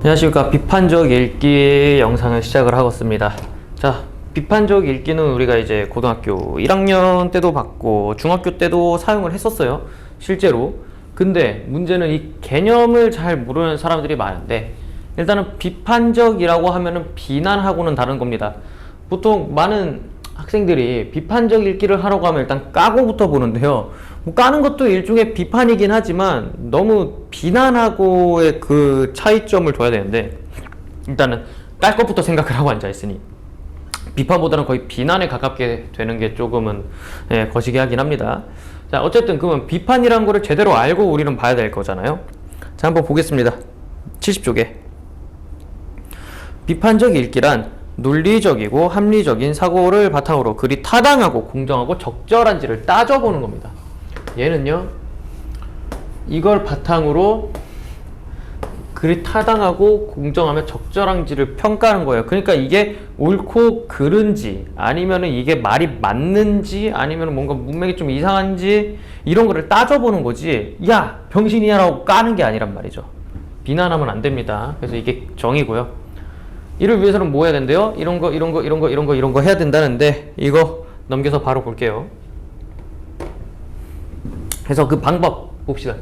안녕하십니까. 비판적 읽기 영상을 시작을 하겠습니다. 자, 비판적 읽기는 우리가 이제 고등학교 1학년 때도 봤고 중학교 때도 사용을 했었어요, 실제로. 근데 문제는 이 개념을 잘 모르는 사람들이 많은데, 일단은 비판적이라고 하면은 비난하고는 다른 겁니다. 보통 많은 학생들이 비판적 읽기를 하라고 하면 일단 까고부터 보는데요. 뭐 까는 것도 일종의 비판이긴 하지만 너무 비난하고의 그 차이점을 둬야 되는데, 일단은 깔 것부터 생각을 하고 앉아있으니 비판보다는 거의 비난에 가깝게 되는 게 조금은 거시기 하긴 합니다. 자, 어쨌든 그러면 비판이라는 거를 제대로 알고 우리는 봐야 될 거잖아요. 자, 한번 보겠습니다. 70쪽에 비판적 읽기란 논리적이고 합리적인 사고를 바탕으로 글이 타당하고 공정하고 적절한지를 따져보는 겁니다. 얘는요, 이걸 바탕으로 글이 타당하고 공정하며 적절한지를 평가하는 거예요. 그러니까 이게 옳고 그른지, 아니면은 이게 말이 맞는지, 아니면 뭔가 문맥이 좀 이상한지, 이런 거를 따져보는 거지, 야 병신이야 라고 까는 게 아니란 말이죠. 비난하면 안 됩니다. 그래서 이게 정이고요. 이를 위해서는 뭐 해야 된대요? 이런 거 해야 된다는데, 이거 넘겨서 바로 볼게요. 그래서 그 방법 봅시다.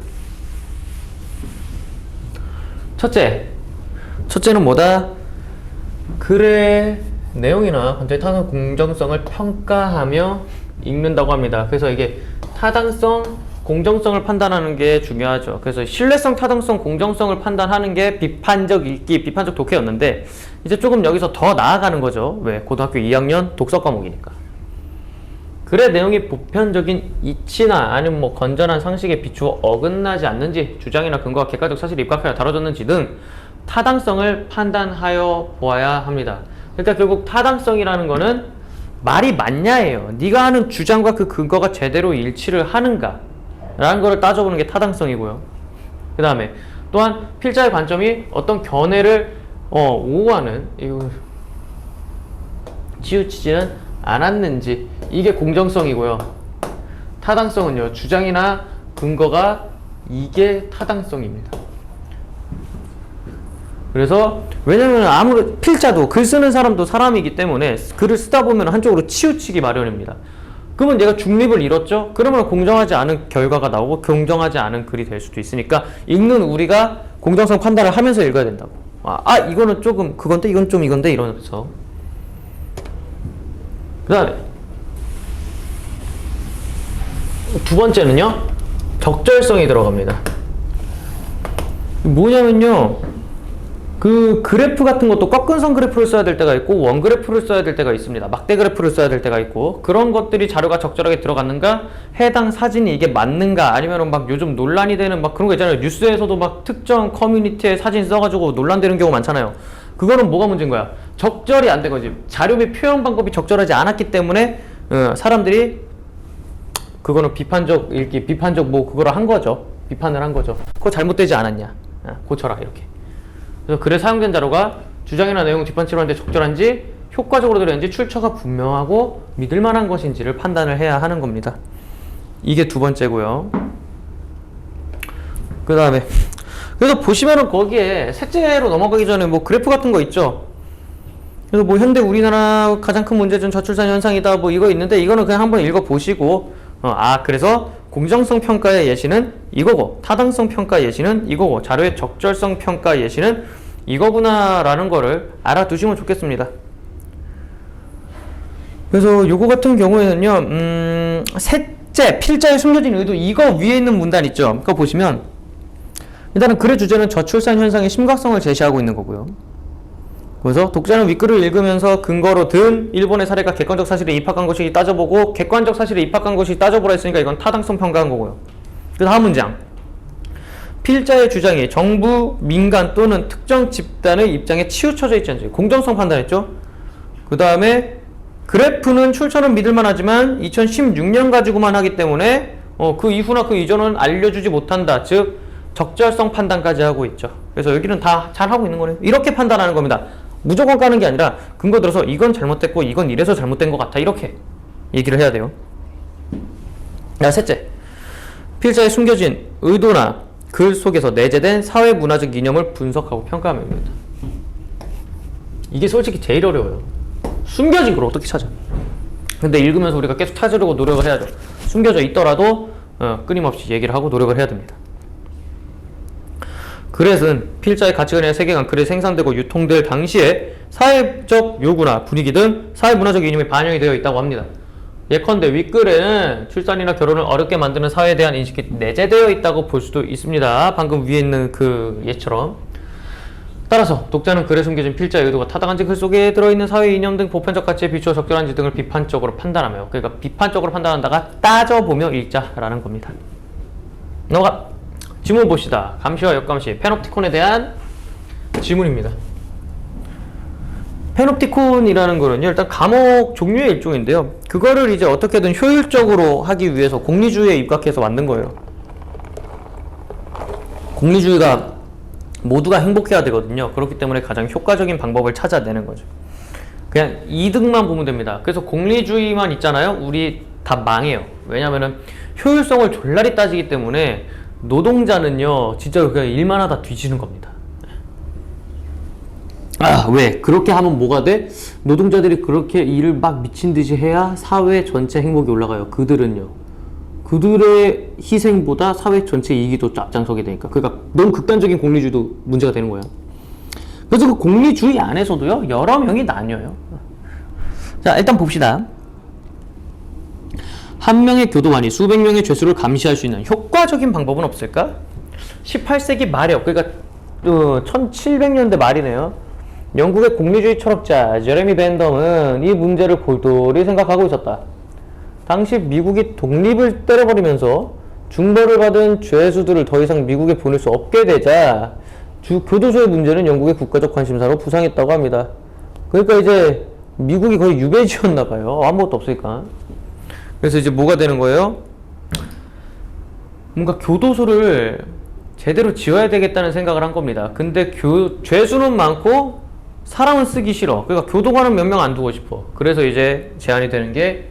첫째는 뭐다? 글의 내용이나 관점의 타당성, 공정성을 평가하며 읽는다고 합니다. 그래서 이게 타당성, 공정성을 판단하는 게 중요하죠. 그래서 신뢰성, 타당성, 공정성을 판단하는 게 비판적 읽기, 비판적 독해였는데, 이제 조금 여기서 더 나아가는 거죠. 왜? 고등학교 2학년 독서 과목이니까. 글의 내용이 보편적인 이치나 아니면 뭐 건전한 상식에 비추어 어긋나지 않는지, 주장이나 근거와 객관적 사실이 입각하여 다뤄졌는지 등 타당성을 판단하여 보아야 합니다. 그러니까 결국 타당성이라는 거는 말이 맞냐예요. 네가 하는 주장과 그 근거가 제대로 일치를 하는가 라는 거를 따져보는 게 타당성이고요. 그 다음에 또한 필자의 관점이 어떤 견해를 오호하는, 치우치지는 않았는지, 이게 공정성이고요. 타당성은요, 주장이나 근거가, 이게 타당성입니다. 그래서 왜냐면 아무리 필자도, 글 쓰는 사람도 사람이기 때문에 글을 쓰다 보면 한쪽으로 치우치기 마련입니다. 그러면 얘가 중립을 잃었죠? 그러면 공정하지 않은 결과가 나오고 공정하지 않은 글이 될 수도 있으니까, 읽는 우리가 공정성 판단을 하면서 읽어야 된다고. 이거는 조금 그건데, 이건 좀 이건데, 이러면서. 그 다음에 두 번째는요, 적절성이 들어갑니다. 뭐냐면요, 그 그래프 같은 것도 꺾은선 그래프를 써야 될 때가 있고 원 그래프를 써야 될 때가 있습니다. 막대 그래프를 써야 될 때가 있고, 그런 것들이 자료가 적절하게 들어갔는가, 해당 사진이 이게 맞는가, 아니면 막 요즘 논란이 되는 막 그런 거 있잖아요. 뉴스에서도 막 특정 커뮤니티에 사진 써가지고 논란되는 경우 많잖아요. 그거는 뭐가 문제인 거야? 적절히 안 된 거지. 자료 및 표현 방법이 적절하지 않았기 때문에 사람들이 그거는 비판적 읽기, 비판적 뭐 그거를 한 거죠. 비판을 한 거죠. 그거 잘못되지 않았냐, 고쳐라, 이렇게. 그래서 글에 사용된 자료가 주장이나 내용 뒷받침을 하는데 적절한지, 효과적으로 들었는지, 출처가 분명하고 믿을 만한 것인지를 판단을 해야 하는 겁니다. 이게 두 번째고요. 그 다음에 그래서 보시면은 거기에 셋째로 넘어가기 전에 뭐 그래프 같은 거 있죠. 그래서 뭐 현대 우리나라 가장 큰 문제는 저출산 현상이다, 뭐 이거 있는데, 이거는 그냥 한번 읽어 보시고, 그래서 공정성 평가의 예시는 이거고, 타당성 평가 예시는 이거고, 자료의 적절성 평가 예시는 이거구나 라는 거를 알아두시면 좋겠습니다. 그래서 요거 같은 경우에는요, 셋째, 필자의 숨겨진 의도, 이거 위에 있는 문단 있죠. 그거 보시면 일단은 글의 주제는 저출산 현상의 심각성을 제시하고 있는 거고요. 그래서 독자는 윗글을 읽으면서 근거로 든 일본의 사례가 객관적 사실에 입학한 것이 따져보고, 객관적 사실에 입학한 것이 따져보라 했으니까 이건 타당성 평가한 거고요. 그 다음 문장, 필자의 주장이 정부, 민간 또는 특정 집단의 입장에 치우쳐져 있지 않은지, 공정성 판단했죠. 그 다음에 그래프는 출처는 믿을만 하지만 2016년 가지고만 하기 때문에 그 이후나 그 이전은 알려주지 못한다. 즉 적절성 판단까지 하고 있죠. 그래서 여기는 다 잘하고 있는 거네요. 이렇게 판단하는 겁니다. 무조건 까는 게 아니라 근거 들어서 이건 잘못됐고 이건 이래서 잘못된 것 같아, 이렇게 얘기를 해야 돼요. 셋째, 필자의 숨겨진 의도나 글 속에서 내재된 사회 문화적 이념을 분석하고 평가하면 됩니다. 이게 솔직히 제일 어려워요. 숨겨진 걸 어떻게 찾아? 근데 읽으면서 우리가 계속 찾으려고 노력을 해야죠. 숨겨져 있더라도 끊임없이 얘기를 하고 노력을 해야 됩니다. 글은 필자의 가치관이나 세계관, 글이 생산되고 유통될 당시에 사회적 요구나 분위기 등 사회 문화적 이념이 반영이 되어 있다고 합니다. 예컨대 윗글에는 출산이나 결혼을 어렵게 만드는 사회에 대한 인식이 내재되어 있다고 볼 수도 있습니다. 방금 위에 있는 그 예처럼. 따라서 독자는 글에 숨겨진 필자의 의도가 타당한지 글 속에 들어있는 사회 이념 등 보편적 가치에 비추어 적절한지 등을 비판적으로 판단하며, 그러니까 비판적으로 판단한다가 따져보며 읽자라는 겁니다. 넘어가! 지문 봅시다. 감시와 역감시, 패놉티콘에 대한 지문입니다. 패놉티콘이라는 거는요, 일단 감옥 종류의 일종인데요. 그거를 이제 어떻게든 효율적으로 하기 위해서 공리주의에 입각해서 만든 거예요. 공리주의가 모두가 행복해야 되거든요. 그렇기 때문에 가장 효과적인 방법을 찾아내는 거죠. 그냥 이득만 보면 됩니다. 그래서 공리주의만 있잖아요. 우리 다 망해요. 왜냐면은 효율성을 졸라리 따지기 때문에 노동자는요, 진짜 그냥 일만 하다 뒤지는 겁니다. 아, 왜? 그렇게 하면 뭐가 돼? 노동자들이 그렇게 일을 막 미친 듯이 해야 사회 전체 행복이 올라가요. 그들의 희생보다 사회 전체 이익이 더 앞장서게 되니까. 그러니까 너무 극단적인 공리주의도 문제가 되는 거예요. 그래서 그 공리주의 안에서도요, 여러 명이 나뉘어요. 자, 일단 봅시다. 한 명의 교도관이 수백 명의 죄수를 감시할 수 있는 효과적인 방법은 없을까? 18세기 말이요. 그러니까 1700년대 말이네요. 영국의 공리주의 철학자 제레미 벤덤은 이 문제를 골똘히 생각하고 있었다. 당시 미국이 독립을 때려버리면서 중벌을 받은 죄수들을 더 이상 미국에 보낼 수 없게 되자 교도소의 문제는 영국의 국가적 관심사로 부상했다고 합니다. 그러니까 이제 미국이 거의 유배지였나봐요. 아무것도 없으니까. 그래서 이제 뭐가 되는 거예요? 뭔가 교도소를 제대로 지어야 되겠다는 생각을 한 겁니다. 근데 죄수는 많고 사람은 쓰기 싫어. 그러니까 교도관은 몇 명 안 두고 싶어. 그래서 이제 제안이 되는 게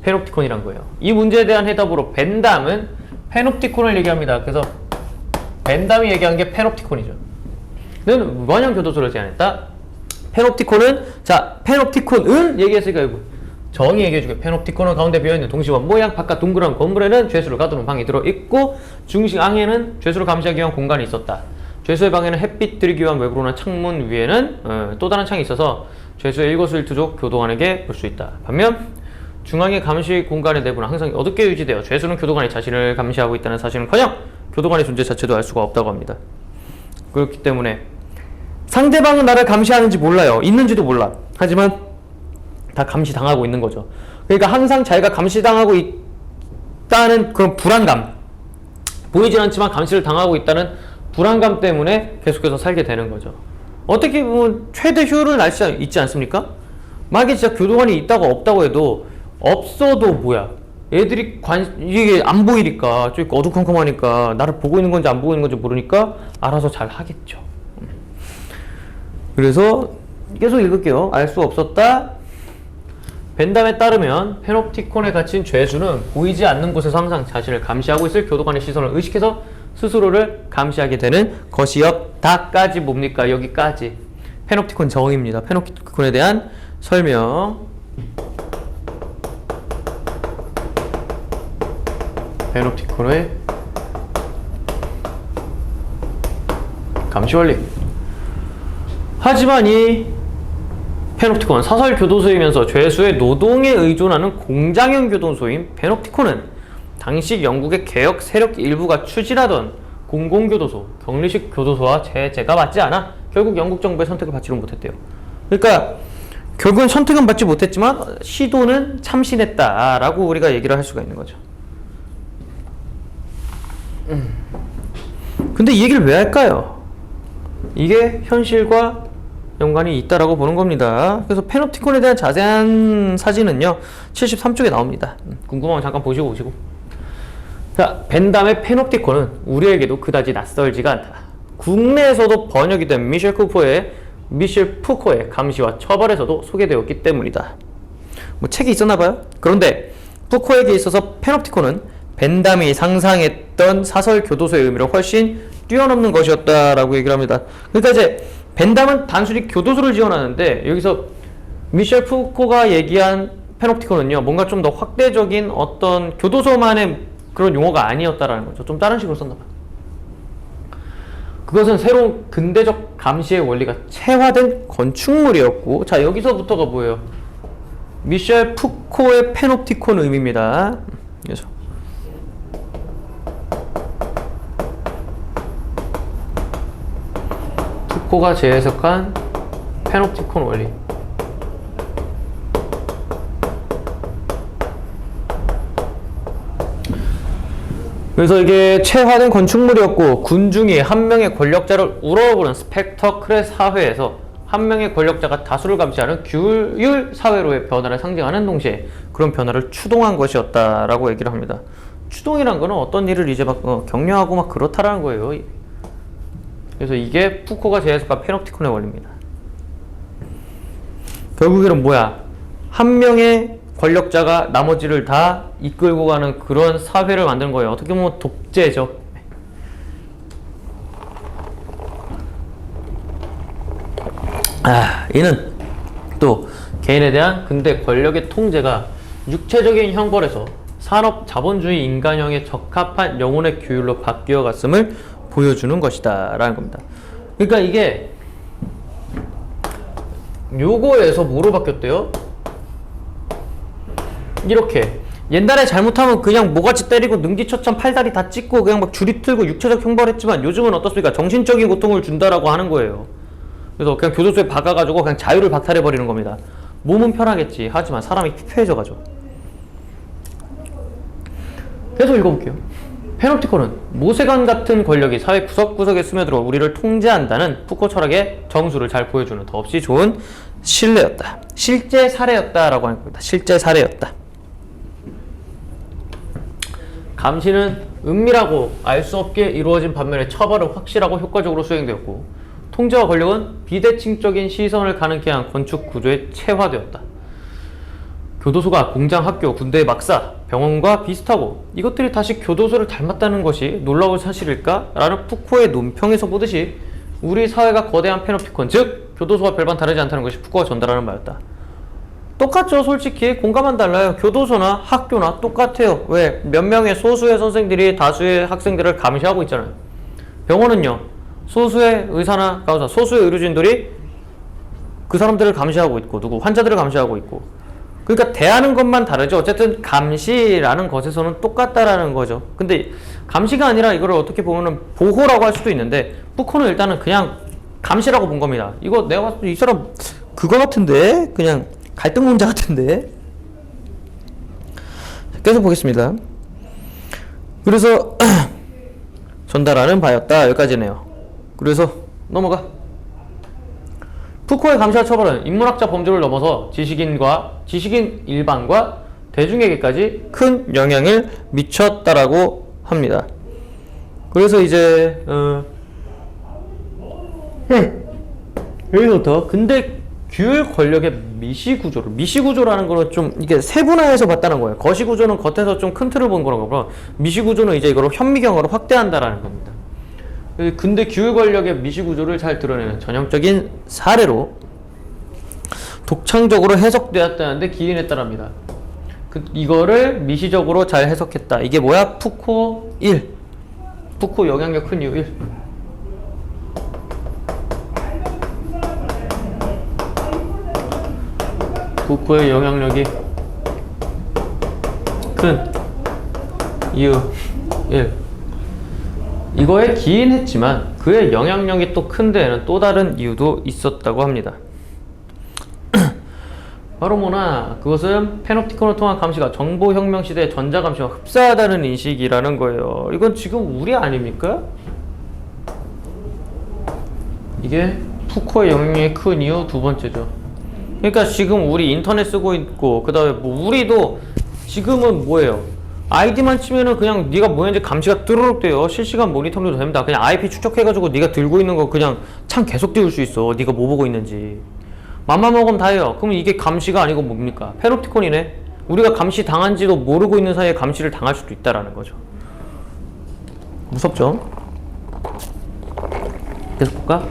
패놉티콘이란 거예요. 이 문제에 대한 해답으로 벤담은 패놉티콘을 얘기합니다. 그래서 벤담이 얘기한 게 패놉티콘이죠. 는 원형 교도소를 제안했다. 패놉티콘은, 자, 패놉티콘은 얘기했으니까 이거 정의 얘기해줄게요. 패놉티콘은 가운데 비어있는 동시원 모양 바깥 동그란 건물에는 죄수를 가두는 방이 들어있고 중심 안에는 죄수를 감시하기 위한 공간이 있었다. 죄수의 방에는 햇빛 들이기 위한 외부로나 창문 위에는 또 다른 창이 있어서 죄수의 일거수일투족 교도관에게 볼 수 있다. 반면 중앙의 감시 공간의 내부는 항상 어둡게 유지되어 죄수는 교도관이 자신을 감시하고 있다는 사실은커녕 교도관의 존재 자체도 알 수가 없다고 합니다. 그렇기 때문에 상대방은 나를 감시하는지 몰라요. 있는지도 몰라. 하지만 다 감시당하고 있는 거죠. 그러니까 항상 자기가 감시당하고 있다는 그런 불안감, 보이진 않지만 감시를 당하고 있다는 불안감 때문에 계속해서 살게 되는 거죠. 어떻게 보면 최대 효율을 날 수 있지 않습니까? 만약에 진짜 교도관이 있다고 없다고 해도 없어도 뭐야, 애들이 이게 안 보이니까, 좀 어두컴컴하니까 나를 보고 있는 건지 안 보고 있는 건지 모르니까 알아서 잘 하겠죠. 그래서 계속 읽을게요. 알 수 없었다. 벤담에 따르면 패놉티콘에 갇힌 죄수는 보이지 않는 곳에서 항상 자신을 감시하고 있을 교도관의 시선을 의식해서 스스로를 감시하게 되는 것이었다까지 뭡니까? 여기까지 패놉티콘 정의입니다. 패놉티콘에 대한 설명. 패놉티콘의 감시 원리. 하지만 이 패놉티콘은 사설 교도소이면서 죄수의 노동에 의존하는 공장형 교도소인 패놉티콘은 당시 영국의 개혁 세력 일부가 추진하던 공공교도소, 격리식 교도소와 제재가 맞지 않아 결국 영국 정부의 선택을 받지는 못했대요. 그러니까 결국은 선택은 받지 못했지만 시도는 참신했다라고 우리가 얘기를 할 수가 있는 거죠. 근데 이 얘기를 왜 할까요? 이게 현실과 연관이 있다라고 보는 겁니다. 그래서 패놉티콘에 대한 자세한 사진은요 73쪽에 나옵니다. 궁금하면 잠깐 보시고 오시고. 자, 벤담의 패놉티콘은 우리에게도 그다지 낯설지가 않다. 국내에서도 번역이 된 미셸 푸코의 감시와 처벌에서도 소개되었기 때문이다. 뭐 책이 있었나봐요. 그런데 푸코에게 있어서 패놉티콘은 벤담이 상상했던 사설 교도소의 의미를 훨씬 뛰어넘는 것이었다라고 얘기를 합니다. 그러니까 이제 벤담은 단순히 교도소를 지원하는데 여기서 미셸 푸코가 얘기한 페놉티콘은요, 뭔가 좀 더 확대적인 어떤 교도소만의 그런 용어가 아니었다라는 거죠. 좀 다른 식으로 썼나 봐요. 그것은 새로운 근대적 감시의 원리가 체화된 건축물이었고, 자, 여기서부터가 뭐예요? 미셸 푸코의 페놉티콘 의미입니다. 그래서 푸코가 재해석한 페놉티콘 원리. 그래서 이게 체화된 건축물이었고, 군중이 한 명의 권력자를 우러러보는 스펙터클의 사회에서 한 명의 권력자가 다수를 감시하는 규율 사회로의 변화를 상징하는 동시에 그런 변화를 추동한 것이었다라고 얘기를 합니다. 추동이란 거는 어떤 일을 이제 막 격려하고 막 그렇다라는 거예요. 그래서 이게 푸코가 재해석한 페놉티콘의 원리입니다. 결국에는 뭐야? 한 명의 권력자가 나머지를 다 이끌고 가는 그런 사회를 만드는 거예요. 어떻게 보면 독재죠. 이는 또 개인에 대한 근대 권력의 통제가 육체적인 형벌에서 산업 자본주의 인간형에 적합한 영혼의 규율로 바뀌어 갔음을 보여주는 것이다 라는 겁니다. 그러니까 이게 요거에서 뭐로 바뀌었대요? 이렇게 옛날에 잘못하면 그냥 모가지 때리고 능지처참 팔다리 다 찢고 그냥 막 줄이 틀고 육체적 형벌했지만 요즘은 어떻습니까? 정신적인 고통을 준다라고 하는 거예요. 그래서 그냥 교도소에 박아가지고 그냥 자유를 박탈해버리는 겁니다. 몸은 편하겠지. 하지만 사람이 피폐해져가지고. 계속 읽어볼게요. 페놉티콘은 모세관 같은 권력이 사회 구석구석에 스며들어 우리를 통제한다는 푸코 철학의 정수를 잘 보여주는 더없이 좋은 실례였다. 실제 사례였다라고 하는 겁니다. 실제 사례였다. 감시는 은밀하고 알 수 없게 이루어진 반면에 처벌은 확실하고 효과적으로 수행되었고, 통제와 권력은 비대칭적인 시선을 가능케 한 건축 구조에 체화되었다. 교도소가 공장, 학교, 군대의 막사, 병원과 비슷하고 이것들이 다시 교도소를 닮았다는 것이 놀라운 사실일까? 라는 푸코의 논평에서 보듯이 우리 사회가 거대한 페놉티콘, 즉 교도소와 별반 다르지 않다는 것이 푸코가 전달하는 바였다. 똑같죠. 솔직히 공감은 달라요. 교도소나 학교나 똑같아요. 왜? 몇 명의 소수의 선생들이 다수의 학생들을 감시하고 있잖아요. 병원은요, 소수의 의사나 간호사, 소수의 의료진들이 그 사람들을 감시하고 있고, 누구 환자들을 감시하고 있고, 그러니까 대하는 것만 다르죠. 어쨌든 감시라는 것에서는 똑같다라는 거죠. 근데 감시가 아니라 이거를 어떻게 보면은 보호라고 할 수도 있는데, 푸코는 일단은 그냥 감시라고 본 겁니다. 이거 내가 봤을 때 이 사람 그거 같은데? 그냥 갈등론자 같은데? 계속 보겠습니다. 그래서 전달하는 바였다. 여기까지네요. 그래서 넘어가. 푸코의 감시와 처벌은 인문학적 범주를 넘어서 지식인 일반과 대중에게까지 큰 영향을 미쳤다라고 합니다. 그래서 이제 여기서부터 근대 규율 권력의 미시구조라는 거는 좀 이게 세분화해서 봤다는 거예요. 거시구조는 겉에서 좀 큰 틀을 본 거라고, 미시구조는 이제 이거를 현미경으로 확대한다라는 겁니다. 근대 규율 권력의 미시구조를 잘 드러내는 전형적인 사례로 독창적으로 해석되었다는데 기인했다랍니다. 이거를 미시적으로 잘 해석했다. 이게 뭐야? 푸코 1. 푸코 영향력 큰 이유 1. 푸코의 영향력이 큰 이유 1. 이거에 기인했지만 그의 영향력이 또 큰 데에는 또 다른 이유도 있었다고 합니다. 바로 뭐나 그것은 페놉티콘을 통한 감시가 정보혁명 시대의 전자감시와 흡사하다는 인식이라는 거예요. 이건 지금 우리 아닙니까? 이게 푸코의 영향력이 큰 이유 두 번째죠. 그러니까 지금 우리 인터넷 쓰고 있고, 그 다음에 뭐 우리도 지금은 뭐예요? 아이디만 치면은 그냥 네가 뭐였는지 감시가 뚜루룩 돼요. 실시간 모니터링도 됩니다. 그냥 IP 추적해가지고 네가 들고 있는 거 그냥 창 계속 띄울 수 있어. 네가 뭐 보고 있는지. 맘만 먹으면 다 해요. 그럼 이게 감시가 아니고 뭡니까? 페놉티콘이네. 우리가 감시 당한지도 모르고 있는 사이에 감시를 당할 수도 있다라는 거죠. 무섭죠? 계속 볼까?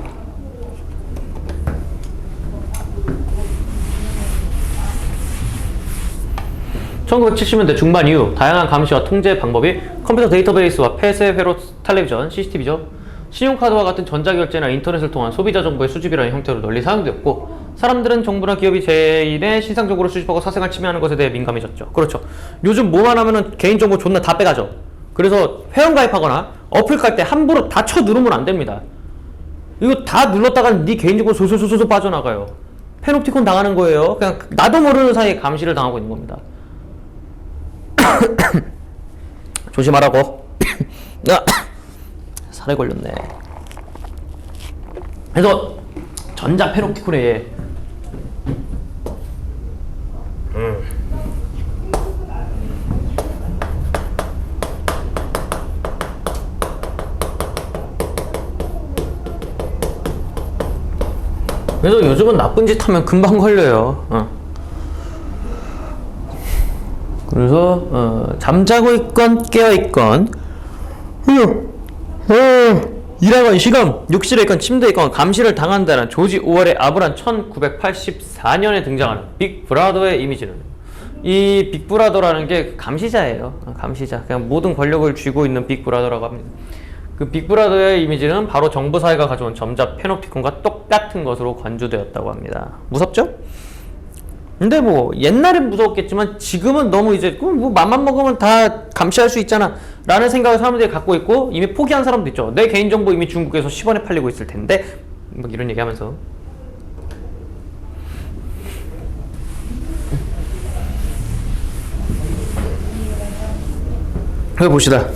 (1970년대) 중반 이후 다양한 감시와 통제 방법이 컴퓨터 데이터베이스와 폐쇄 회로 텔레비전, CCTV죠. 신용카드와 같은 전자결제나 인터넷을 통한 소비자 정보의 수집이라는 형태로 널리 사용되었고, 사람들은 정부나 기업이 개인의 신상정보를 수집하고 사생활 침해하는 것에 대해 민감해졌죠. 그렇죠. 요즘 뭐만 하면은 개인정보 존나 다 빼가죠. 그래서 회원가입하거나 어플 깔 때 함부로 다 쳐 누르면 안 됩니다. 이거 다 눌렀다가 네 개인정보 소소소소 빠져나가요. 페놉티콘 당하는 거예요. 그냥 나도 모르는 사이에 감시를 당하고 있는 겁니다. 조심하라고. 살에 걸렸네. 그래서 전자 페놉티콘에 의해 그래서 요즘은 나쁜 짓 하면 금방 걸려요. 그래서 잠자고 있건 깨어있건 일하건 쉬건 욕실에 있건 침대에 있건 감시를 당한다는 조지 오웰의 아브란 1984년에 등장하는 빅브라더의 이미지는, 이 빅브라더라는 게 감시자예요. 감시자. 그냥 모든 권력을 쥐고 있는 빅브라더라고 합니다. 그 빅브라더의 이미지는 바로 정보사회가 가져온 전자 페놉티콘과 똑같은 것으로 관주되었다고 합니다. 무섭죠? 근데 뭐 옛날엔 무서웠겠지만 지금은 너무 이제 뭐 맘만 먹으면 다 감시할 수 있잖아 라는 생각을 사람들이 갖고 있고, 이미 포기한 사람도 있죠. 내 개인정보 이미 중국에서 10원에 팔리고 있을 텐데 뭐 이런 얘기 하면서. 여기 봅시다.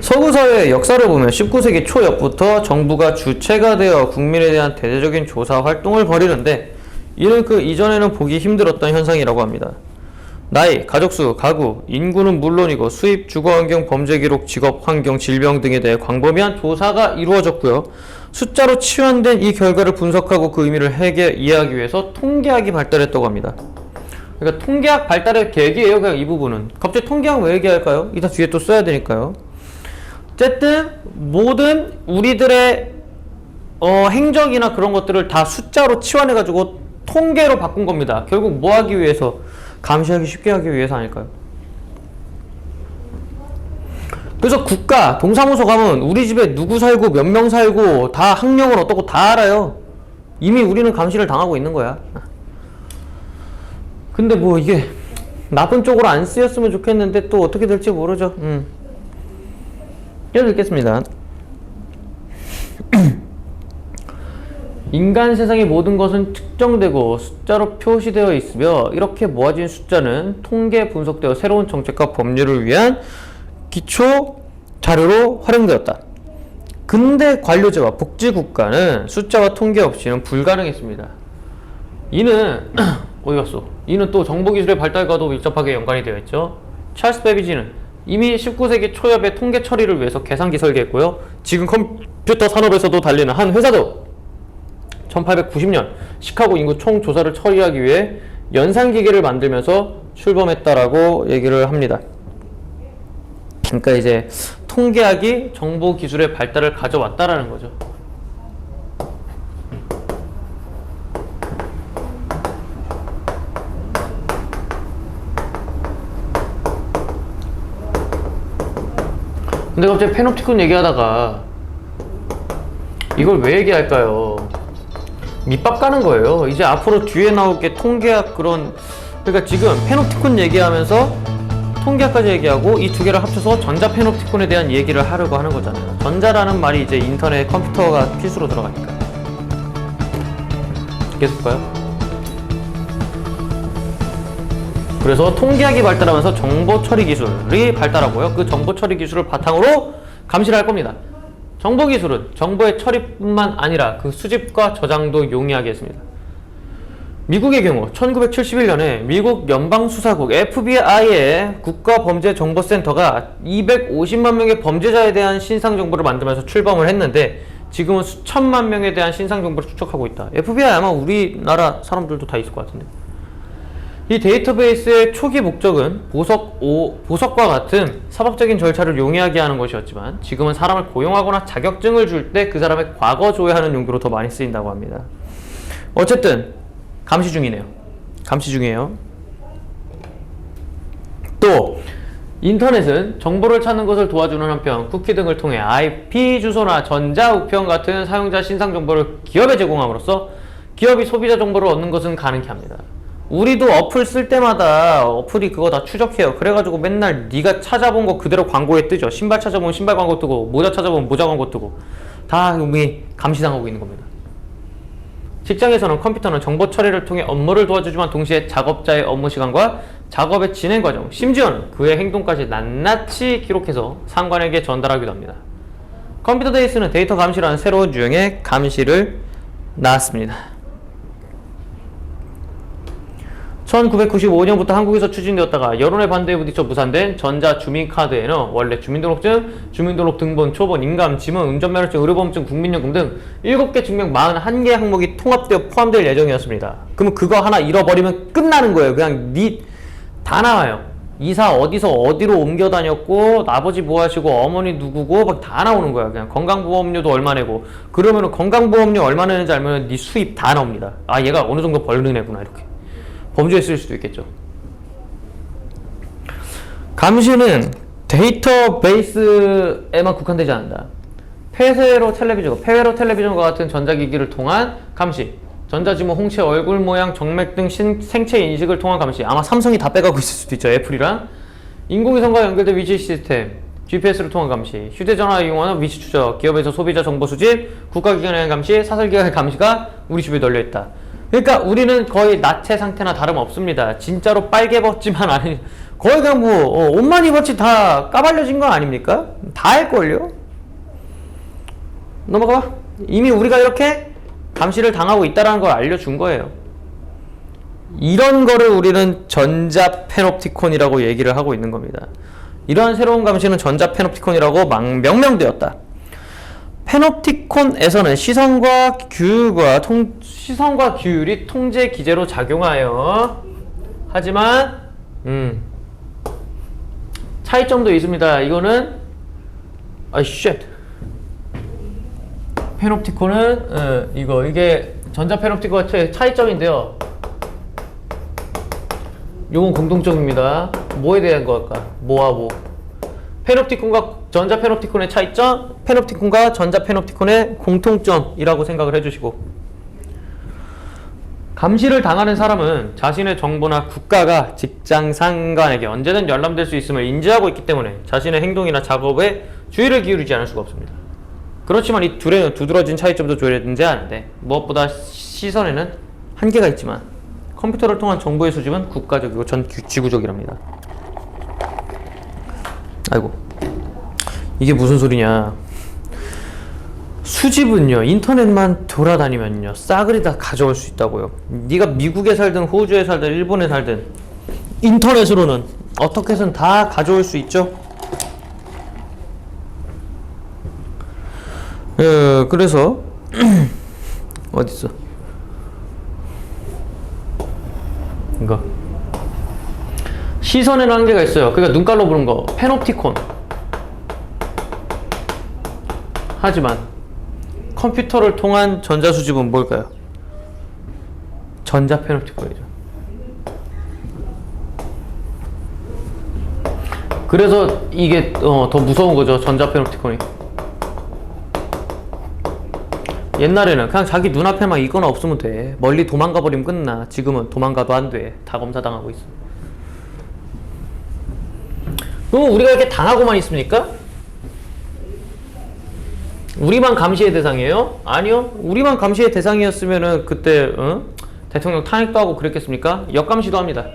서구사회의 역사를 보면 19세기 초역부터 정부가 주체가 되어 국민에 대한 대대적인 조사 활동을 벌이는데, 이는 그 이전에는 보기 힘들었던 현상이라고 합니다. 나이, 가족수, 가구, 인구는 물론이고 수입, 주거환경, 범죄기록, 직업환경, 질병 등에 대해 광범위한 조사가 이루어졌고요. 숫자로 치환된 이 결과를 분석하고 그 의미를 이해하기 위해서 통계학이 발달했다고 합니다. 그러니까 통계학 발달의 계기예요. 그냥 이 부분은. 갑자기 통계학 왜 얘기할까요? 이따 뒤에 또 써야 되니까요. 어쨌든 모든 우리들의 행적이나 그런 것들을 다 숫자로 치환해가지고 통계로 바꾼 겁니다. 결국 뭐 하기 위해서? 감시하기 쉽게 하기 위해서 아닐까요? 그래서 국가, 동사무소 가면 우리 집에 누구 살고 몇 명 살고 다 학력은 어떻고 다 알아요. 이미 우리는 감시를 당하고 있는 거야. 근데 뭐 이게 나쁜 쪽으로 안 쓰였으면 좋겠는데 또 어떻게 될지 모르죠. 계속 읽겠습니다. 인간 세상의 모든 것은 측정되고 숫자로 표시되어 있으며, 이렇게 모아진 숫자는 통계 분석되어 새로운 정책과 법률을 위한 기초 자료로 활용되었다. 근대 관료제와 복지국가는 숫자와 통계 없이는 불가능했습니다. 이는 어디 갔어? 이는 또 정보기술의 발달과도 밀접하게 연관이 되어 있죠. 찰스 베비지는 이미 19세기 초엽에 통계 처리를 위해서 계산기 설계했고요. 지금 컴퓨터 산업에서도 달리는 한 회사도 1890년 시카고 인구 총조사를 처리하기 위해 연산기계를 만들면서 출범했다라고 얘기를 합니다. 그러니까 이제 통계학이 정보기술의 발달을 가져왔다라는 거죠. 근데 갑자기 페놉티콘 얘기하다가 이걸 왜 얘기할까요? 밑밥 까는 거예요. 이제 앞으로 뒤에 나올 게 통계학 그런, 그러니까 지금 페놉티콘 얘기하면서 통계학까지 얘기하고 이 두 개를 합쳐서 전자 페놉티콘에 대한 얘기를 하려고 하는 거잖아요. 전자라는 말이 이제 인터넷, 컴퓨터가 필수로 들어가니까. 계속 볼까요? 그래서 통계학이 발달하면서 정보 처리 기술이 발달하고요. 그 정보 처리 기술을 바탕으로 감시를 할 겁니다. 정보 기술은 정보의 처리뿐만 아니라 그 수집과 저장도 용이하게 했습니다. 미국의 경우 1971년에 미국 연방수사국 FBI의 국가범죄정보센터가 250만 명의 범죄자에 대한 신상정보를 만들면서 출범을 했는데, 지금은 수천만 명에 대한 신상정보를 축적하고 있다. FBI 아마 우리나라 사람들도 다 있을 것 같은데. 이 데이터베이스의 초기 목적은 보석과 같은 사법적인 절차를 용이하게 하는 것이었지만 지금은 사람을 고용하거나 자격증을 줄 때 그 사람의 과거 조회하는 용도로 더 많이 쓰인다고 합니다. 어쨌든 감시 중이네요. 감시 중이에요. 또 인터넷은 정보를 찾는 것을 도와주는 한편 쿠키 등을 통해 IP 주소나 전자우편 같은 사용자 신상 정보를 기업에 제공함으로써 기업이 소비자 정보를 얻는 것은 가능케 합니다. 우리도 어플 쓸 때마다 어플이 그거 다 추적해요. 그래가지고 맨날 네가 찾아본 거 그대로 광고에 뜨죠. 신발 찾아보면 신발 광고 뜨고 모자 찾아보면 모자 광고 뜨고 다 우리 감시당하고 있는 겁니다. 직장에서는 컴퓨터는 정보 처리를 통해 업무를 도와주지만 동시에 작업자의 업무 시간과 작업의 진행 과정, 심지어는 그의 행동까지 낱낱이 기록해서 상관에게 전달하기도 합니다. 컴퓨터 데이스는 데이터 감시라는 새로운 유형의 감시를 낳았습니다. 1995년부터 한국에서 추진되었다가 여론의 반대에 부딪혀 무산된 전자주민카드에는 원래 주민등록증, 주민등록등본, 초본, 인감, 지문, 운전면허증, 의료보험증, 국민연금 등 7개 증명 41개 항목이 통합되어 포함될 예정이었습니다. 그러면 그거 하나 잃어버리면 끝나는 거예요. 그냥 다 나와요. 이사 어디서 어디로 옮겨 다녔고, 아버지 뭐 하시고, 어머니 누구고, 막 다 나오는 거야. 그냥 건강보험료도 얼마 내고, 그러면은 건강보험료 얼마 내는지 알면 네 수입 다 나옵니다. 아, 얘가 어느 정도 벌는 애구나, 이렇게. 범죄에 쓸 수도 있겠죠. 감시는 데이터베이스에만 국한되지 않는다. 폐회로 텔레비전과 같은 전자기기를 통한 감시, 전자지문, 홍채, 얼굴 모양, 정맥 등 생체 인식을 통한 감시. 아마 삼성이 다 빼가고 있을 수도 있죠. 애플이랑. 인공위성과 연결된 위치 시스템, GPS를 통한 감시, 휴대전화 이용하는 위치 추적, 기업에서 소비자 정보 수집, 국가기관의 감시, 사설기관의 감시가 우리 집에 널려있다. 그러니까 우리는 거의 나체 상태나 다름없습니다. 진짜로 빨개벗지만 아니, 거의 그냥 옷만 입었지 다 까발려진 거 아닙니까? 다 할걸요? 넘어가봐. 이미 우리가 이렇게 감시를 당하고 있다는 걸 알려준 거예요. 이런 거를 우리는 전자페놉티콘이라고 얘기를 하고 있는 겁니다. 이러한 새로운 감시는 전자페놉티콘이라고 명명되었다. 페놉티콘에서는 시선과 규율이 통제 기제로 작용하여 하지만 차이점도 있습니다. 이거는 페놉티콘은 이게 전자페놉티콘의 차이점인데요. 요건 공통점입니다. 뭐에 대한 걸까? 뭐와 뭐? 페놉티콘과 전자페놉티콘의 차이점, 페놉티콘과 전자페놉티콘의 공통점이라고 생각을 해주시고, 감시를 당하는 사람은 자신의 정보나 국가가 직장 상관에게 언제든 열람될 수 있음을 인지하고 있기 때문에 자신의 행동이나 작업에 주의를 기울이지 않을 수가 없습니다. 그렇지만 이 둘의 두드러진 차이점도 존재하는데 무엇보다 시선에는 한계가 있지만 컴퓨터를 통한 정보의 수집은 국가적이고 전 지구적이랍니다. 아이고, 이게 무슨 소리냐. 수집은요, 인터넷만 돌아다니면요 싸그리 다 가져올 수 있다고요. 네가 미국에 살든 호주에 살든 일본에 살든 인터넷으로는 어떻게 해서든 다 가져올 수 있죠. 그래서 어딨어 이거 시선에는 한계가 있어요. 그러니까 눈깔로 보는 거 페놉티콘. 하지만 컴퓨터를 통한 전자수집은 뭘까요? 전자페놉티콘이죠. 그래서 이게 더 무서운 거죠. 전자페놉티콘이. 옛날에는 그냥 자기 눈앞에만 이거나 없으면 돼. 멀리 도망가 버리면 끝나. 지금은 도망가도 안 돼. 다 검사당하고 있어. 그럼 우리가 이렇게 당하고만 있습니까? 우리만 감시의 대상이에요? 아니요. 우리만 감시의 대상이었으면은 그때 대통령 탄핵도 하고 그랬겠습니까? 역감시도 합니다.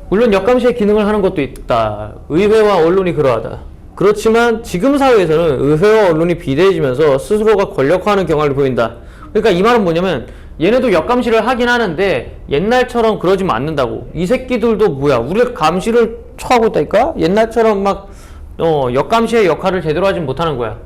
물론 역감시의 기능을 하는 것도 있다. 의회와 언론이 그러하다. 그렇지만 지금 사회에서는 의회와 언론이 비대해지면서 스스로가 권력화하는 경향을 보인다. 그러니까 이 말은 뭐냐면 얘네도 역감시를 하긴 하는데 옛날처럼 그러지면 않는다고. 이 새끼들도 뭐야, 우리가 감시를 처하고 있다니까? 옛날처럼 막 역감시의 역할을 제대로 하진 못하는 거야.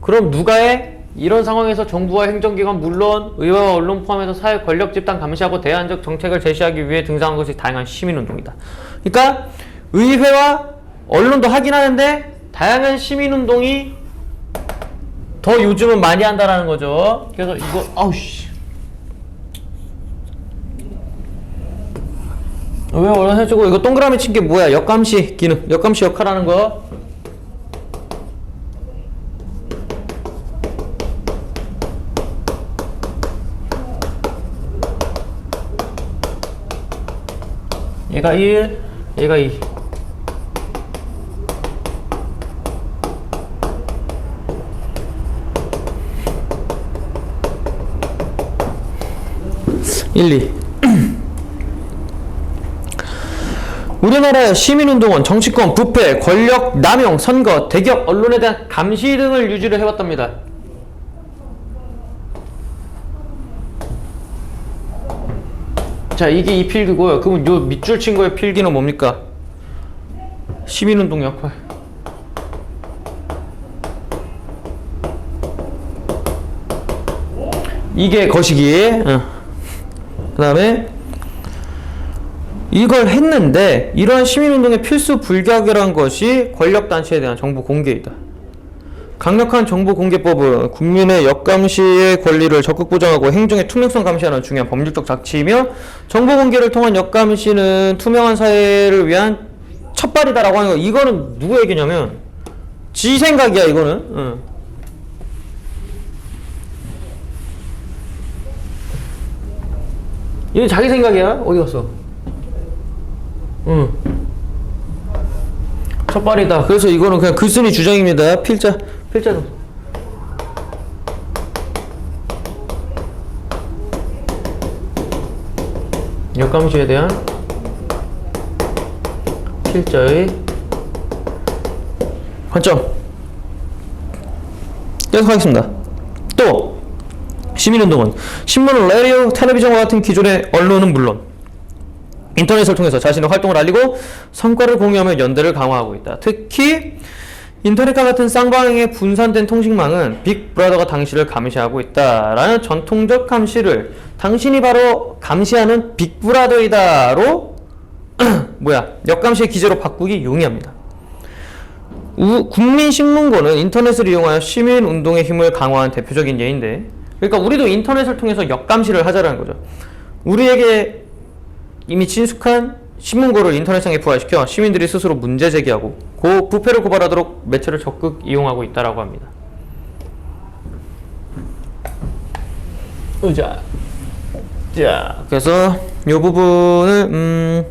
그럼 누가 해? 이런 상황에서 정부와 행정기관 물론 의회와 언론 포함해서 사회 권력 집단 감시하고 대안적 정책을 제시하기 위해 등장한 것이 다양한 시민운동이다. 그러니까 의회와 언론도 하긴 하는데 다양한 시민운동이 더 요즘은 많이 한다라는 거죠. 그래서 이거 아우씨 왜 언론 해주고 이거 동그라미 친 게 뭐야? 역감시 기능, 역감시 역할하는 거. 얘가 1, 얘가 2. 우리나라의 시민운동은 정치권, 부패, 권력, 남용, 선거, 대기업, 언론에 대한 감시 등을 유지를 해왔답니다. 자, 이게 이 필기고요. 그러면 요 밑줄 친 거의 필기는 뭡니까? 시민운동 역할. 이게 거시기. 그 다음에 이걸 했는데 이러한 시민운동의 필수 불가결한 것이 권력단체에 대한 정보 공개이다. 강력한 정보공개법은 국민의 역감시의 권리를 적극 보장하고 행정의 투명성 감시하는 중요한 법률적 장치이며 정보공개를 통한 역감시는 투명한 사회를 위한 첫발이다라고 하는 거. 이거는 누구 얘기냐면 지 생각이야. 이거는 이건 자기 생각이야. 어디 갔어? 첫발이다. 그래서 이거는 그냥 글쓴이 주장입니다. 필자 좀. 역감시에 대한 필자의 관점. 계속하겠습니다. 또 시민운동은 신문은 라디오, 텔레비전과 같은 기존의 언론은 물론 인터넷을 통해서 자신의 활동을 알리고 성과를 공유하며 연대를 강화하고 있다. 특히 인터넷과 같은 쌍방향의 분산된 통신망은 빅브라더가 당신을 감시하고 있다라는 전통적 감시를 당신이 바로 감시하는 빅브라더이다로 역감시의 기제로 바꾸기 용이합니다. 국민신문고는 인터넷을 이용하여 시민운동의 힘을 강화한 대표적인 예인데, 그러니까 우리도 인터넷을 통해서 역감시를 하자라는 거죠. 우리에게 이미 친숙한 신문고를 인터넷상에 부활시켜 시민들이 스스로 문제 제기하고 부패를 고발하도록 매체를 적극 이용하고 있다라고 합니다. 자, 그래서 이 부분을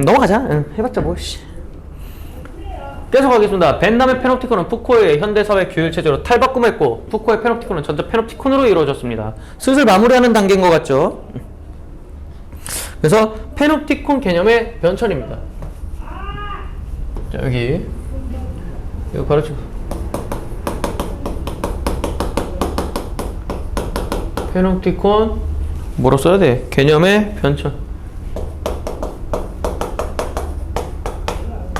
넘어가자. 해봤자 뭐. 계속하겠습니다. 벤남의 페놉티콘은 푸코의 현대사회 규율 체제로 탈바꿈했고 푸코의 페놉티콘은 전자 페놉티콘으로 이루어졌습니다. 슬슬 마무리하는 단계인 것 같죠? 그래서 페놉티콘 개념의 변천입니다. 자, 여기 이거 바로 지금 페놉티콘 뭐로 써야 돼? 개념의 변천.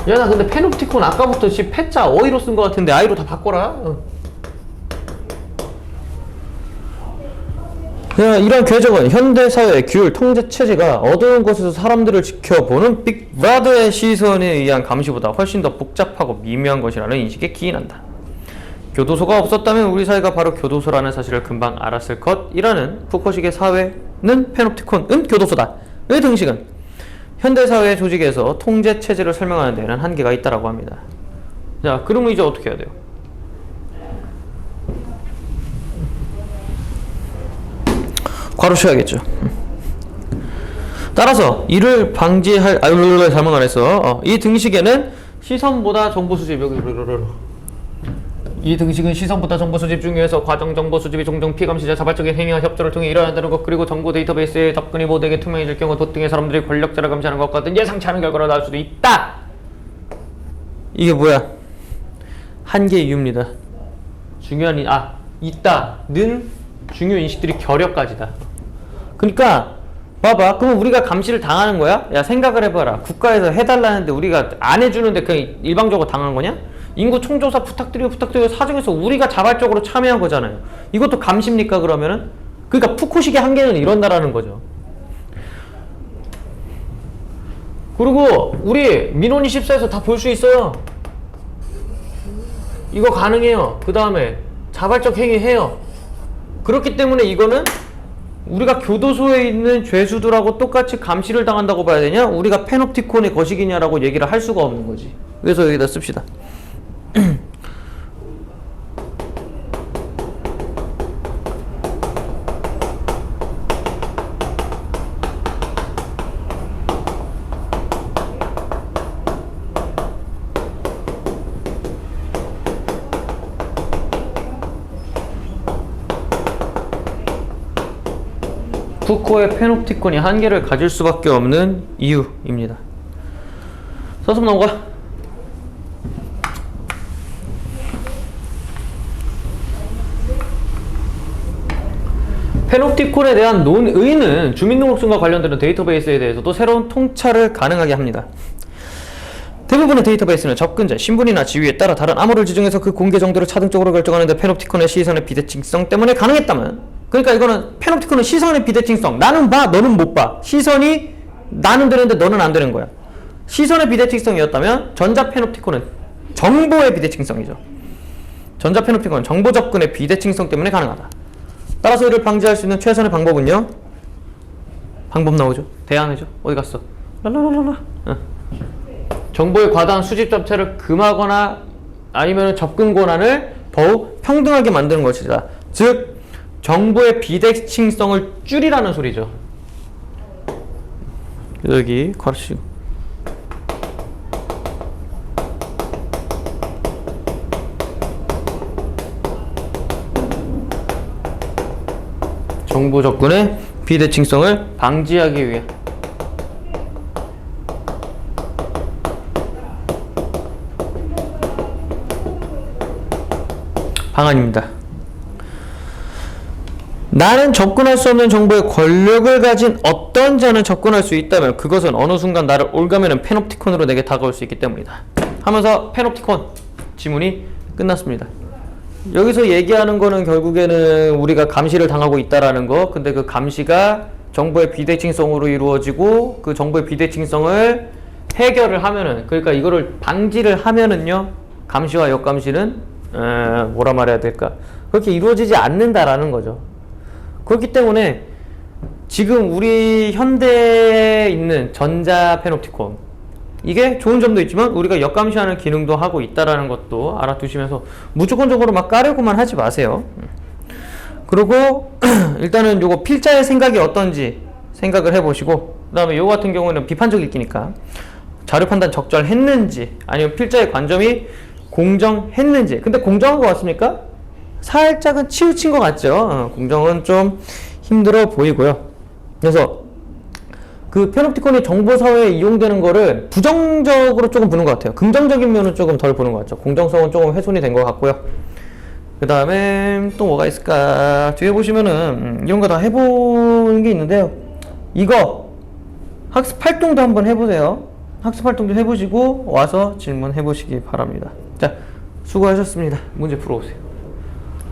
야, 나 근데 페놉티콘 아까부터 지금 패자 어이로 쓴 것 같은데 아이로 다 바꿔라. 이런 궤적은 현대사회의 규율 통제체제가 어두운 곳에서 사람들을 지켜보는 빅브라더의 시선에 의한 감시보다 훨씬 더 복잡하고 미묘한 것이라는 인식에 기인한다. 교도소가 없었다면 우리 사회가 바로 교도소라는 사실을 금방 알았을 것이라는 푸코식의 사회는 페놉티콘은 교도소다의 등식은 현대사회 조직에서 통제체제를 설명하는 데에는 한계가 있다고 합니다. 자, 그러면 이제 어떻게 해야 돼요? 괄호 쳐야겠죠. 따라서 이를 방지할 잘못 말했어. 이 등식에는 시선보다 정보 수집 이 등식은 시선보다 정보 수집 중에서 과정 정보 수집이 종종 피감시자 자발적인 행위와 협조를 통해 일어난다는 것, 그리고 정보 데이터베이스에 접근이 모두에게 투명해질 경우 도등의 사람들이 권력자를 감시하는 것과 같은 예상치 않은 결과가 나올 수도 있다. 이게 뭐야? 한계의 이유입니다. 중요한 있다는 중요 인식들이 결여까지다. 그러니까 봐봐. 그럼 우리가 감시를 당하는 거야? 야, 생각을 해봐라. 국가에서 해달라는데 우리가 안 해주는데 그냥 일방적으로 당한 거냐? 인구 총조사 부탁드리고 사정해서 우리가 자발적으로 참여한 거잖아요. 이것도 감시입니까, 그러면은? 그러니까 푸코식의 한계는 이런다라는 거죠. 그리고 우리 민원24에서 다 볼 수 있어요. 이거 가능해요. 그 다음에 자발적 행위 해요. 그렇기 때문에 이거는 우리가 교도소에 있는 죄수들하고 똑같이 감시를 당한다고 봐야 되냐? 우리가 페놉티콘의 거식이냐라고 얘기를 할 수가 없는 거지. 그래서 여기다 씁시다. 푸코의 페놉티콘이 한계를 가질 수밖에 없는 이유입니다. 서습 넘어가. 페놉티콘에 대한 논의는 주민등록증과 관련되는 데이터베이스에 대해서도 새로운 통찰을 가능하게 합니다. 대부분의 데이터베이스는 접근자, 신분이나 지위에 따라 다른 암호를 지정해서 그 공개 정도를 차등적으로 결정하는데 페놉티콘의 시선의 비대칭성 때문에 가능했다면, 그러니까 이거는 페놉티콘은 시선의 비대칭성, 나는 봐 너는 못 봐, 시선이 나는 되는데 너는 안 되는 거야. 시선의 비대칭성이었다면 전자 페놉티콘은 정보의 비대칭성이죠. 전자 페놉티콘은 정보 접근의 비대칭성 때문에 가능하다. 따라서 이를 방지할 수 있는 최선의 방법은요, 방법 나오죠. 대안이죠. 어디 갔어? 랄랄랄라. 정보의 과다한 수집 자체를 금하거나 아니면 접근 권한을 더욱 평등하게 만드는 것이다. 즉 정보의 비대칭성을 줄이라는 소리죠. 여기 가르치고 정보 접근의 비대칭성을 방지하기 위해 방안입니다. 나는 접근할 수 없는 정보에 권력을 가진 어떤 자는 접근할 수 있다면 그것은 어느 순간 나를 올가매는 페놉티콘으로 내게 다가올 수 있기 때문이다. 하면서 페놉티콘 지문이 끝났습니다. 여기서 얘기하는 거는 결국에는 우리가 감시를 당하고 있다라는 거. 근데 그 감시가 정보의 비대칭성으로 이루어지고 그 정보의 비대칭성을 해결을 하면은, 그러니까 이거를 방지를 하면은요, 감시와 역감시는 뭐라 말해야 될까, 그렇게 이루어지지 않는다라는 거죠. 그렇기 때문에 지금 우리 현대에 있는 전자 페놉티콘, 이게 좋은 점도 있지만 우리가 역감시하는 기능도 하고 있다라는 것도 알아두시면서 무조건적으로 막 까려고만 하지 마세요. 그리고 일단은 요거 필자의 생각이 어떤지 생각을 해보시고, 그 다음에 요거 같은 경우는 비판적 읽기니까 자료 판단 적절했는지, 아니면 필자의 관점이 공정했는지. 근데 공정한 것 같습니까? 살짝은 치우친 것 같죠. 공정은 좀 힘들어 보이고요. 그래서 그 페놉티콘이 정보사회에 이용되는 거를 부정적으로 조금 보는 것 같아요. 긍정적인 면은 조금 덜 보는 것 같죠. 공정성은 조금 훼손이 된 것 같고요. 그 다음에 또 뭐가 있을까? 뒤에 보시면은 이런 거 다 해보는 게 있는데요. 이거 학습 활동도 한번 해보세요. 학습 활동도 해보시고 와서 질문해 보시기 바랍니다. 자, 수고하셨습니다. 문제 풀어오세요.